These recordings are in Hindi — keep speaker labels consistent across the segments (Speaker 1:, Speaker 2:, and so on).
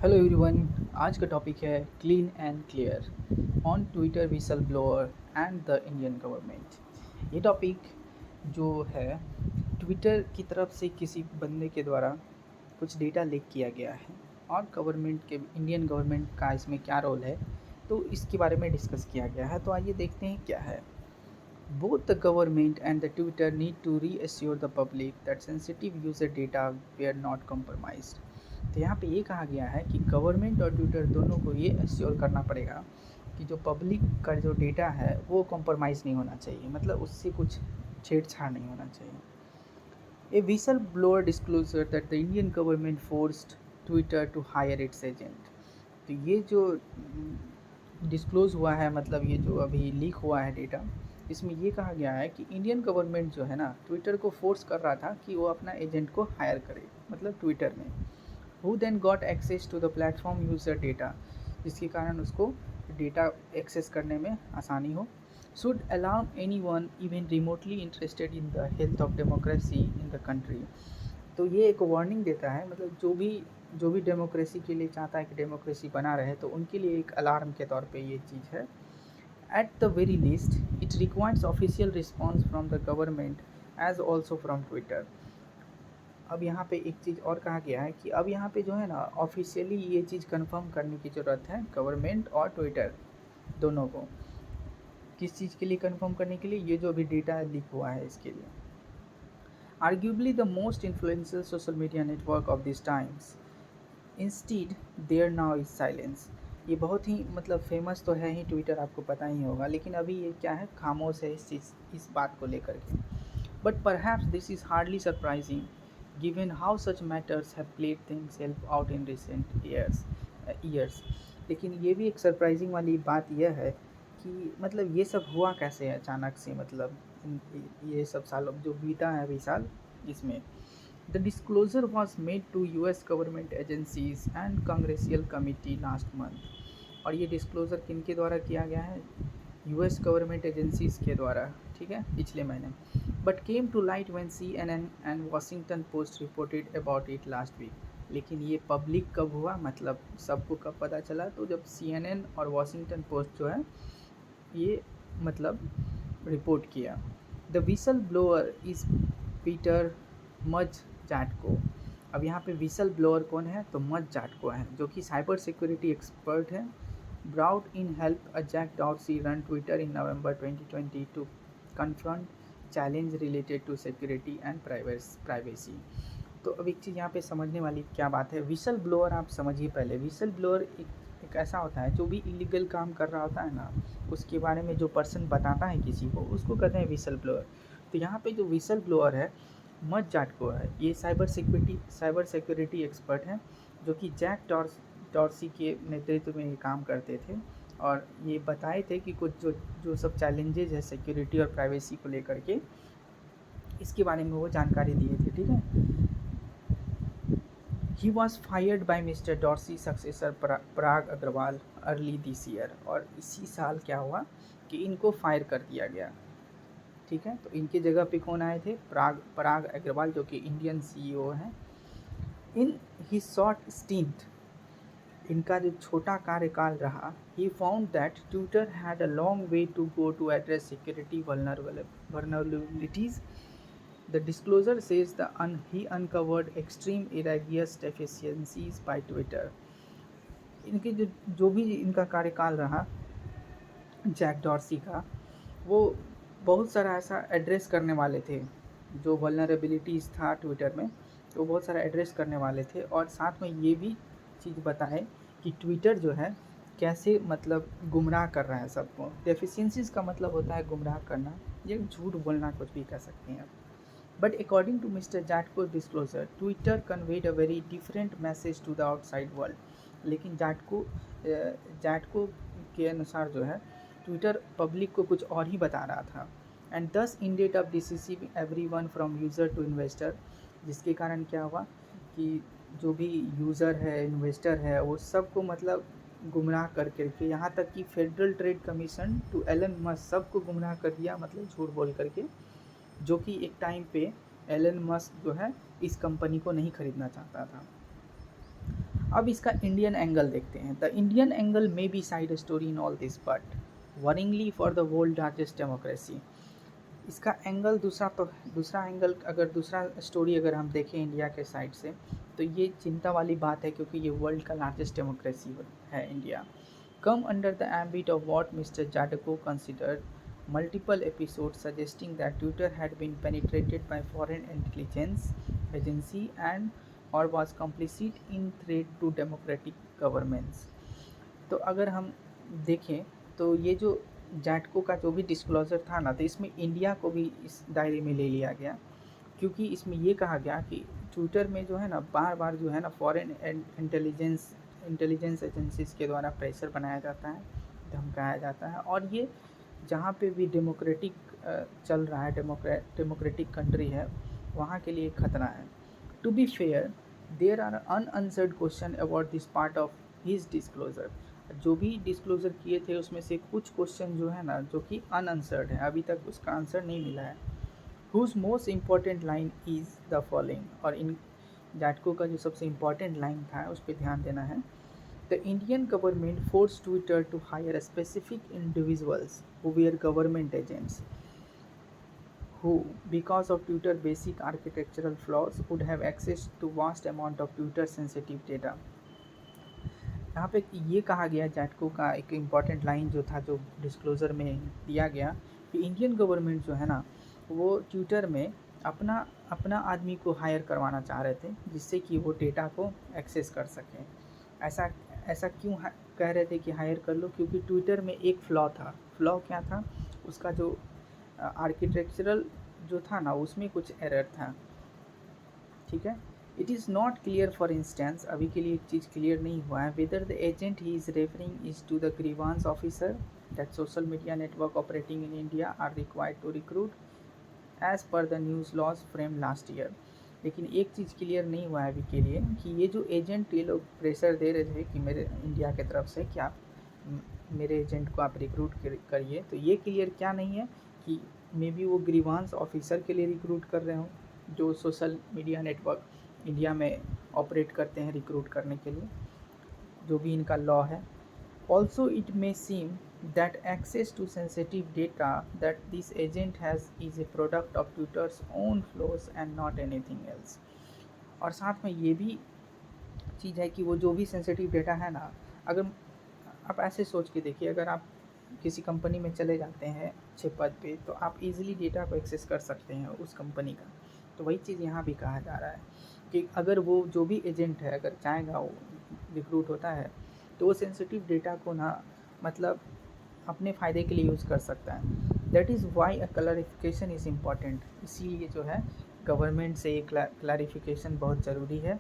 Speaker 1: Hello everyone. आज का टॉपिक है clean and clear on Twitter whistle blower and the Indian government. ये टॉपिक जो है ट्विटर की तरफ से किसी बंदे के द्वारा कुछ डेटा लीक किया गया है और गवर्नमेंट के इंडियन गवर्नमेंट का इसमें क्या रोल है, तो इसके बारे में डिस्कस किया गया है। तो आइए देखते हैं क्या है। Both the government and the Twitter need to reassure the public that sensitive user data were not compromised। तो यहाँ पे ये कहा गया है कि गवर्नमेंट और ट्विटर दोनों को ये एश्योर करना पड़ेगा कि जो पब्लिक का जो डेटा है वो कॉम्प्रोमाइज़ नहीं होना चाहिए, मतलब उससे कुछ छेड़छाड़ नहीं होना चाहिए। A whistle blower disclosure that the Indian government forced Twitter to hire its agent. तो ये जो डिस्क्लोज़ हुआ है, मतलब ये जो अभी लीक हुआ है डेटा, इसमें ये कहा गया है कि इंडियन गवर्नमेंट जो है ना, ट्विटर को फोर्स कर रहा था कि वो अपना एजेंट को हायर करे, मतलब ट्विटर में। Who then got access to the platform user data, जिसके कारण उसको डेटा एक्सेस करने में आसानी हो। Should allow anyone even remotely interested in the health of democracy in the country. तो ये एक वार्निंग देता है, मतलब जो भी डेमोक्रेसी के लिए चाहता है कि डेमोक्रेसी बना रहे, तो उनके लिए एक अलार्म के तौर पे ये चीज़ है। At the very least, it requires official response from the government as also from Twitter। अब यहाँ पे एक चीज़ और कहा गया है कि अब यहाँ पे जो है ना, ऑफिशियली ये चीज़ कंफर्म करने की ज़रूरत है गवर्नमेंट और ट्विटर दोनों को। किस चीज़ के लिए कंफर्म करने के लिए? ये जो अभी डेटा लीक हुआ है इसके लिए। Arguably the most influential social media network of this times, instead there now is silence. ये बहुत ही मतलब फेमस तो है ही, ट्विटर आपको पता ही होगा, लेकिन अभी ये क्या है, खामोश है इस बात को लेकर के। But perhaps this is hardly surprising given how such matters have played themselves out in recent years. लेकिन ये भी एक सरप्राइजिंग वाली बात यह है कि मतलब ये सब हुआ कैसे अचानक से, मतलब ये सब सालों जो बीता है अभी साल, इसमें The disclosure was made to US government agencies and congressional committee last month। और ये डिस्क्लोज़र किन के द्वारा किया गया है? यूएस गवर्नमेंट एजेंसीज के द्वारा, ठीक है, पिछले महीने। But came to light when CNN and Washington post reported about it last week. लेकिन ये पब्लिक कब हुआ, मतलब सबको कब पता चला? तो जब CNN और वाशिंगटन पोस्ट जो है ये मतलब रिपोर्ट किया। The whistle blower is Peter मज जाटको। अब यहाँ पे विसल ब्लोअर कौन है? तो मज जाटको है, जो कि साइबर सिक्योरिटी एक्सपर्ट है। Brought in help a Jack Dorsey run Twitter in November 2020 to confront challenge related to security and privacy. तो अब एक चीज़ यहाँ पे समझने वाली क्या बात है, विसल ब्लोअर आप समझिए पहले। विसल ब्लोअर एक ऐसा होता है जो भी इलीगल काम कर रहा होता है ना, उसके बारे में जो पर्सन बताता है किसी को, उसको कहते हैं विसल ब्लोअर। तो यहाँ पे जो विसल ब्लोअर है मज जाटको है, ये साइबर सिक्योरिटी एक्सपर्ट हैं, जो कि जैक डॉर्सी के नेतृत्व में ये काम करते थे। और ये बताए थे कि कुछ जो जो सब चैलेंजेज है सिक्योरिटी और प्राइवेसी को लेकर के, इसके बारे में वो जानकारी दिए थे, ठीक है। He was fired by mister Dorsey successor Parag Agrawal early this year. और इसी साल क्या हुआ कि इनको फायर कर दिया गया, ठीक है। तो इनके जगह पे कौन आए थे? पराग अग्रवाल, जो कि इंडियन CEO हैं। इन ही शॉर्ट स्टिंट, इनका जो छोटा कार्यकाल रहा, he found that Twitter had a long way to go to address security vulnerabilities। The disclosure says he uncovered extreme egregious deficiencies by Twitter। इनके जो भी इनका कार्यकाल रहा जैक डॉर्सी का, वो बहुत सारा ऐसा एड्रेस करने वाले थे, जो वल्नरेबिलिटीज़ था ट्विटर में, तो बहुत सारा एड्रेस करने वाले थे। और साथ में ये भी चीज़ बताए कि ट्विटर जो है कैसे मतलब गुमराह कर रहा है सबको। डेफिशिएंसीज़ का मतलब होता है गुमराह करना, ये झूठ बोलना, कुछ भी कह सकते हैं आप। But according to Mr. Jatko's disclosure, Twitter conveyed a very different message to the outside world। लेकिन जाटको के अनुसार जो है, ट्विटर पब्लिक को कुछ और ही बता रहा था। एंड दस ended up deceiving everyone from user to investor। जिसके कारण क्या हुआ कि जो भी यूज़र है, इन्वेस्टर है, वो सबको मतलब गुमराह कर करके, यहाँ तक कि federal trade commission to Elon Musk सबको गुमराह कर दिया, मतलब झूठ बोल करके, जो कि एक टाइम पे एलन मस्क जो है इस कंपनी को नहीं खरीदना चाहता था। अब इसका इंडियन एंगल देखते हैं। The Indian angle may be side story in all this but worryingly for the world largest democracy. इसका एंगल दूसरा एंगल अगर दूसरा स्टोरी अगर हम देखें इंडिया के साइड से, तो ये चिंता वाली बात है क्योंकि ये वर्ल्ड का लार्जेस्ट डेमोक्रेसी है India. Come under the ambit of what mister Zatko considered multiple episodes suggesting that Twitter had been penetrated by foreign intelligence agency and or was complicit in threat to democratic governments। तो अगर हम देखें तो ये जो जाटको का जो भी डिस्क्लोज़र था ना, तो इसमें इंडिया को भी इस दायरे में ले लिया गया, क्योंकि इसमें ये कहा गया कि ट्विटर में जो है ना बार बार जो है ना फॉरेन इंटेलिजेंस एजेंसीज़ के द्वारा प्रेशर बनाया जाता है, धमकाया जाता है, और ये जहाँ पे भी डेमोक्रेटिक चल रहा है, डेमोक्रेटिक कंट्री है, वहाँ के लिए खतरा है। To be fair there are unanswered question about this part of his disclosure. जो भी डिस्क्लोज़र किए थे उसमें से कुछ क्वेश्चन जो है ना जो कि अनआंसर्ड है, अभी तक उसका आंसर नहीं मिला है। Whose most important line is the following, और इन जाटको का जो सबसे इम्पॉर्टेंट लाइन था उस पर ध्यान देना है। The Indian government forced Twitter to hire specific individuals who were government agents, who, because of Twitter's basic architectural flaws, would have access to vast amount of Twitter-sensitive data। यहाँ पे ये कहा गया जाटको का एक इम्पॉर्टेंट लाइन जो था, जो डिस्क्लोज़र में दिया गया, कि इंडियन गवर्नमेंट जो है ना वो ट्विटर में अपना आदमी को हायर करवाना चाह रहे थे, जिससे कि वो डेटा को एक्सेस कर सकें। ऐसा क्यों कह रहे थे कि हायर कर लो? क्योंकि ट्विटर में एक फ्लॉ था। फ्लॉ क्या था? उसका जो आर्किटेक्चरल जो था ना उसमें कुछ एरर था, ठीक है। It is not clear, for instance, अभी के लिए एक चीज़ क्लियर नहीं हुआ है, whether the agent he is referring is to the grievance officer that social media network operating in India are required to recruit as per the news laws frame last year. लेकिन एक चीज़ क्लियर नहीं हुआ है अभी के लिए कि ये जो एजेंट ये लोग प्रेशर दे रहे थे कि मेरे इंडिया की तरफ से कि आप मेरे एजेंट को आप रिक्रूट करिए, तो ये क्लियर क्या नहीं है कि मे बी वो ग्रीवांस ऑफिसर के लिए रिक्रूट कर रहे हों, जो सोशल मीडिया नेटवर्क इंडिया में ऑपरेट करते हैं रिक्रूट करने के लिए, जो भी इनका लॉ है। Also it may seem that access to sensitive data that this agent has is a product of Twitter's own flaws and not anything else। और साथ में ये भी चीज़ है कि वो जो भी सेंसिटिव डेटा है ना, अगर आप ऐसे सोच के देखिए, अगर आप किसी कंपनी में चले जाते हैं अच्छे पद पे, तो आप इजीली डेटा को एक्सेस कर सकते हैं उस कंपनी का। तो वही चीज़ यहाँ भी कहा जा रहा है कि अगर वो जो भी एजेंट है अगर चाहेगा वो रिक्रूट होता है, तो वो सेंसिटिव डेटा को ना मतलब अपने फ़ायदे के लिए यूज़ कर सकता है। That is why a clarification is important. इसीलिए जो है गवर्नमेंट से एक क्लैरिफिकेशन बहुत ज़रूरी है।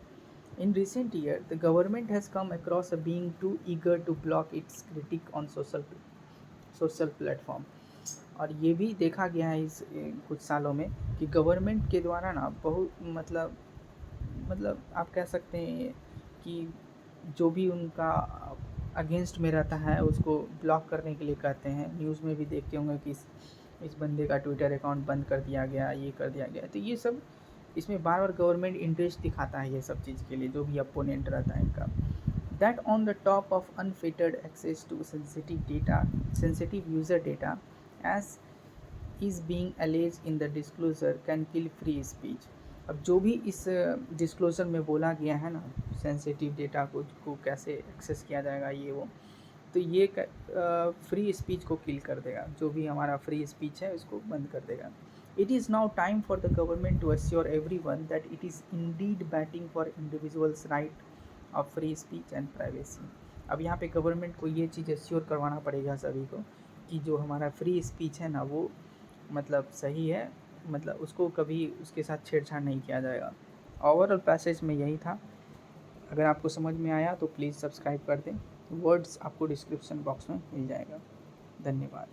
Speaker 1: In recent year the government has come across being too eager to block its critic on social platform. और ये भी देखा गया है इस कुछ सालों में कि गवर्नमेंट के द्वारा ना बहुत मतलब आप कह सकते हैं कि जो भी उनका अगेंस्ट में रहता है उसको ब्लॉक करने के लिए कहते हैं। न्यूज़ में भी देखते होंगे कि इस बंदे का ट्विटर अकाउंट बंद कर दिया गया, ये कर दिया गया। तो ये सब इसमें बार बार गवर्नमेंट इंटरेस्ट दिखाता है ये सब चीज़ के लिए, जो भी अपोनेंट रहता है इनका। That on the top of unfiltered access to sensitive user data as is being alleged in the disclosure can kill free speech. अब जो भी इस डिस्क्लोजर में बोला गया है ना, सेंसिटिव डेटा को कैसे एक्सेस किया जाएगा ये वो, तो ये फ्री स्पीच को किल कर देगा। जो भी हमारा फ्री स्पीच है उसको बंद कर देगा। It is now time for the government to assure everyone that it is indeed batting for individuals right of free speech and privacy. अब यहाँ पे गवर्नमेंट को ये चीज़ अश्योर करवाना पड़ेगा सभी को कि जो हमारा फ्री स्पीच है ना वो मतलब सही है, मतलब उसको कभी उसके साथ छेड़छाड़ नहीं किया जाएगा। ओवरऑल पैसेज में यही था। अगर आपको समझ में आया तो प्लीज़ सब्सक्राइब कर दें। वर्ड्स आपको डिस्क्रिप्शन बॉक्स में मिल जाएगा। धन्यवाद।